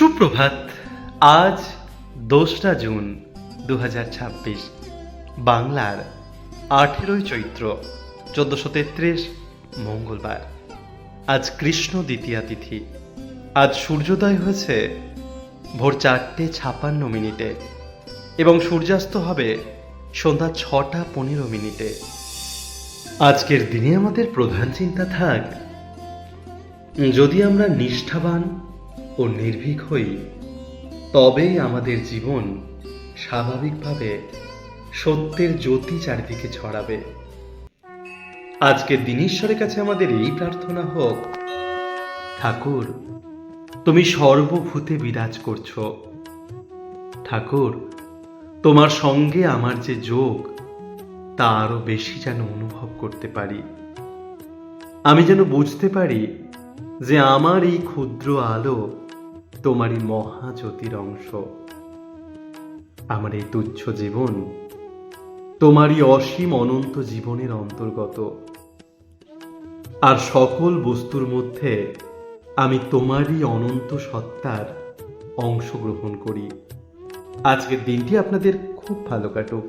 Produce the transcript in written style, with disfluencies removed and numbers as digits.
সুপ্রভাত। আজ 2রা জুন 2026, বাংলার 18ই চৈত্র 1433 মঙ্গলবার। আজ কৃষ্ণ দ্বিতীয়া তিথি। আজ সূর্যোদয় হয়েছে ভোর 4:56 এবং সূর্যাস্ত হবে সন্ধ্যা 6:15। আজকের দিনে আমাদের প্রধান চিন্তা থাক, যদি আমরা নিষ্ঠাবান ও নির্ভীক হই, তবেই আমাদের জীবন স্বাভাবিকভাবে সত্যের জ্যোতি চারিদিকে ছড়াবে। আজকের দিন ঈশ্বরের কাছে আমাদের এই প্রার্থনা হোক, ঠাকুর তুমি সর্বভূতে বিরাজ করছো। ঠাকুর তোমার সঙ্গে আমার যে যোগ, তা আরো বেশি যেন অনুভব করতে পারি। আমি যেন বুঝতে পারি যে আমার এই ক্ষুদ্র আলো তোমারই মহাজ্যোতির অংশ। আমার এই তুচ্ছ জীবন তোমারই অসীম অনন্ত জীবনের অন্তর্গত, আর সকল বস্তুর মধ্যে আমি তোমারই অনন্ত সত্তার অংশগ্রহণ করি। আজকের দিনটি আপনাদের খুব ভালো কাটুক।